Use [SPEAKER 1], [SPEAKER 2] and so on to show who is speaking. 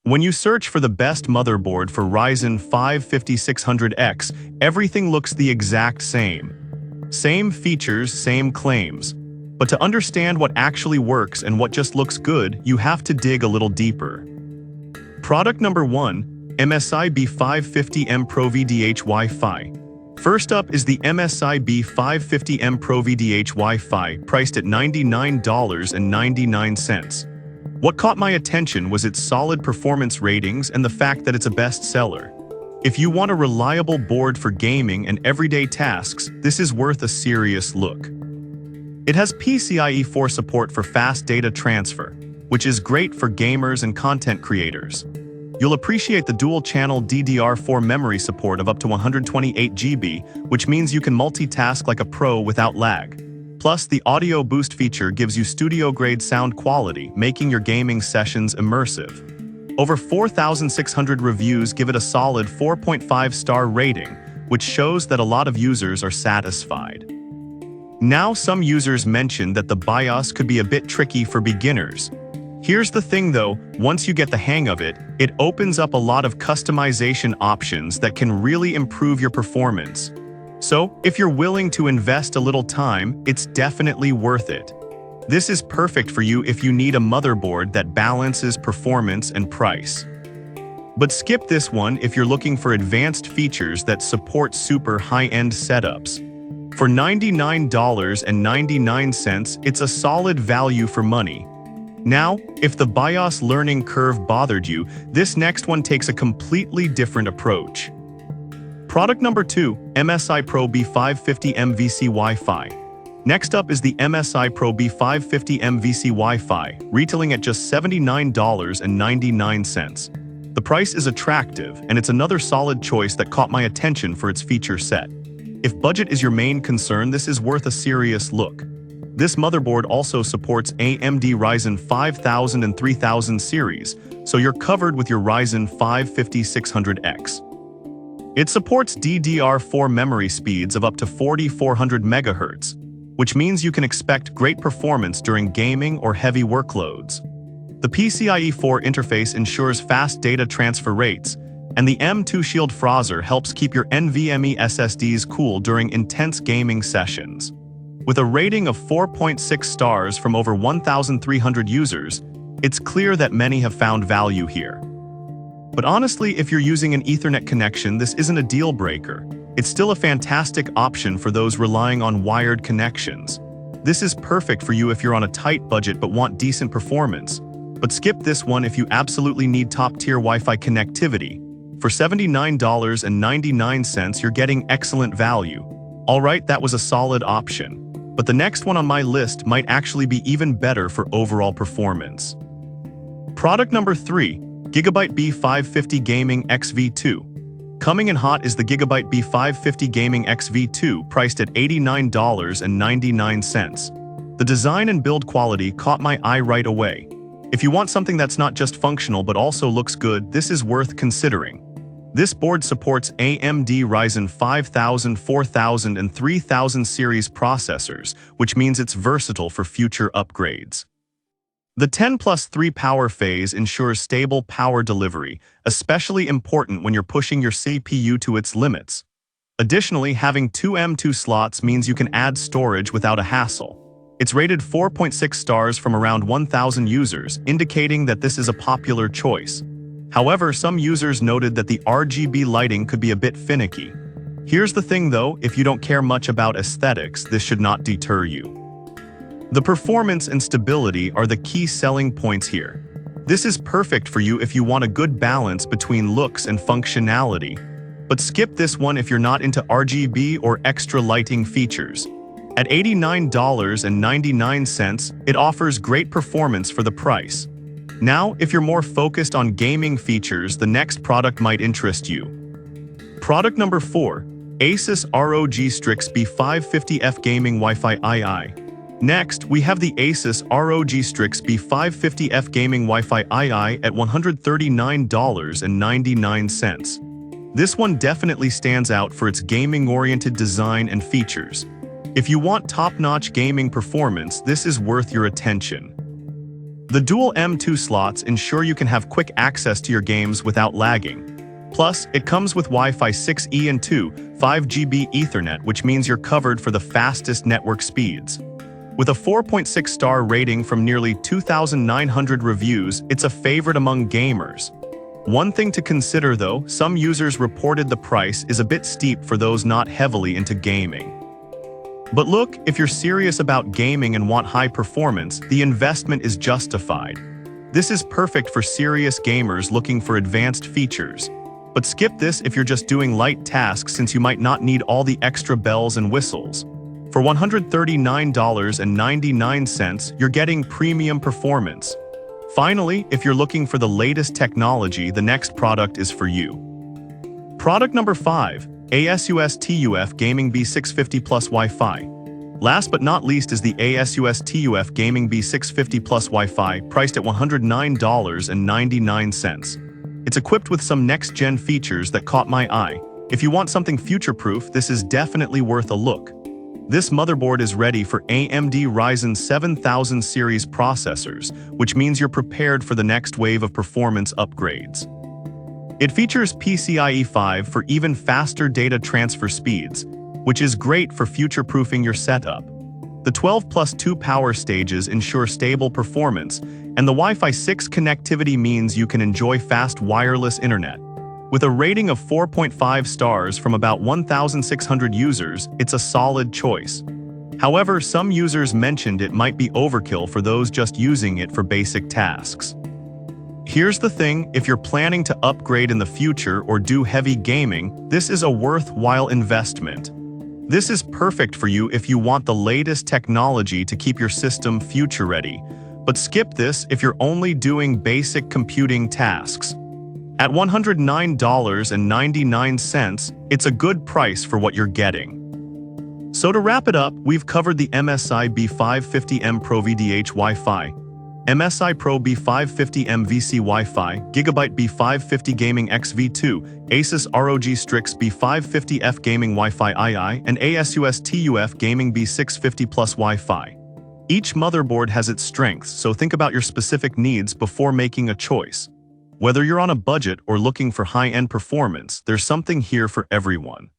[SPEAKER 1] When you search for the best motherboard for Ryzen 5 5600X, everything looks the exact same. Same features, same claims. But to understand what actually works and what just looks good, you have to dig a little deeper. Product number 1, MSI B550M Pro VDH Wi-Fi. First up is the MSI B550M Pro VDH Wi-Fi, priced at $99.99. What caught my attention was its solid performance ratings and the fact that it's a bestseller. If you want a reliable board for gaming and everyday tasks, this is worth a serious look. It has PCIe 4 support for fast data transfer, which is great for gamers and content creators. You'll appreciate the dual-channel DDR4 memory support of up to 128 GB, which means you can multitask like a pro without lag. Plus, the audio boost feature gives you studio-grade sound quality, making your gaming sessions immersive. Over 4,600 reviews give it a solid 4.5-star rating, which shows that a lot of users are satisfied. Now, some users mentioned that the BIOS could be a bit tricky for beginners. Here's the thing though, once you get the hang of it, it opens up a lot of customization options that can really improve your performance. So, if you're willing to invest a little time, it's definitely worth it. This is perfect for you if you need a motherboard that balances performance and price. But skip this one if you're looking for advanced features that support super high-end setups. For $99.99, it's a solid value for money. Now, if the BIOS learning curve bothered you, this next one takes a completely different approach. Product number 2, MSI Pro B550M VC Wi-Fi. Next up is the MSI Pro B550M VC Wi-Fi, retailing at just $79.99. The price is attractive, and it's another solid choice that caught my attention for its feature set. If budget is your main concern, this is worth a serious look. This motherboard also supports AMD Ryzen 5000 and 3000 series, so you're covered with your Ryzen 5 5600X. It supports DDR4 memory speeds of up to 4400 MHz, which means you can expect great performance during gaming or heavy workloads. The PCIe 4 interface ensures fast data transfer rates, and the M2 Shield Frozzer helps keep your NVMe SSDs cool during intense gaming sessions. With a rating of 4.6 stars from over 1,300 users, it's clear that many have found value here. But honestly, if you're using an Ethernet connection, this isn't a deal breaker. It's still a fantastic option for those relying on wired connections. This is perfect for you if you're on a tight budget but want decent performance. But skip this one if you absolutely need top-tier Wi-Fi connectivity. For $79.99, you're getting excellent value. Alright, that was a solid option. But the next one on my list might actually be even better for overall performance. Product number 3, Gigabyte B550 Gaming XV2. Coming in hot is the Gigabyte B550 Gaming XV2, priced at $89.99. The design and build quality caught my eye right away. If you want something that's not just functional but also looks good, this is worth considering. This board supports AMD Ryzen 5000, 4000, and 3000 series processors, which means it's versatile for future upgrades. The 10+3 power phase ensures stable power delivery, especially important when you're pushing your CPU to its limits. Additionally, having two M2 slots means you can add storage without a hassle. It's rated 4.6 stars from around 1,000 users, indicating that this is a popular choice. However, some users noted that the RGB lighting could be a bit finicky. Here's the thing though, if you don't care much about aesthetics, this should not deter you. The performance and stability are the key selling points here. This is perfect for you if you want a good balance between looks and functionality. But skip this one if you're not into RGB or extra lighting features. At $89.99, it offers great performance for the price. Now, if you're more focused on gaming features, the next product might interest you. Product number 4, Asus ROG Strix B550F Gaming Wi-Fi II. Next, we have the Asus ROG Strix B550F Gaming Wi-Fi II at $139.99. This one definitely stands out for its gaming-oriented design and features. If you want top-notch gaming performance, this is worth your attention. The dual M.2 slots ensure you can have quick access to your games without lagging. Plus, it comes with Wi-Fi 6E and 2, 5GB Ethernet, which means you're covered for the fastest network speeds. With a 4.6-star rating from nearly 2,900 reviews, it's a favorite among gamers. One thing to consider though, some users reported the price is a bit steep for those not heavily into gaming. But look, if you're serious about gaming and want high performance, the investment is justified. This is perfect for serious gamers looking for advanced features. But skip this if you're just doing light tasks, since you might not need all the extra bells and whistles. For $139.99, you're getting premium performance. Finally, if you're looking for the latest technology, the next product is for you. Product number 5. ASUS TUF Gaming B650 Plus Wi-Fi. Last but not least is the ASUS TUF Gaming B650 Plus Wi-Fi, priced at $109.99. It's equipped with some next-gen features that caught my eye. If you want something future-proof, this is definitely worth a look. This motherboard is ready for AMD Ryzen 7000 series processors, which means you're prepared for the next wave of performance upgrades. It features PCIe 5 for even faster data transfer speeds, which is great for future-proofing your setup. The 12+2 power stages ensure stable performance, and the Wi-Fi 6 connectivity means you can enjoy fast wireless internet. With a rating of 4.5 stars from about 1,600 users, it's a solid choice. However, some users mentioned it might be overkill for those just using it for basic tasks. Here's the thing, if you're planning to upgrade in the future or do heavy gaming, this is a worthwhile investment. This is perfect for you if you want the latest technology to keep your system future-ready, but skip this if you're only doing basic computing tasks. At $109.99, it's a good price for what you're getting. So to wrap it up, we've covered the MSI B550M Pro VDH Wi-Fi, MSI Pro B550M VC Wi-Fi, Gigabyte B550 Gaming XV2, Asus ROG Strix B550F Gaming Wi-Fi II, and ASUS TUF Gaming B650 Plus Wi-Fi. Each motherboard has its strengths, so think about your specific needs before making a choice. Whether you're on a budget or looking for high-end performance, there's something here for everyone.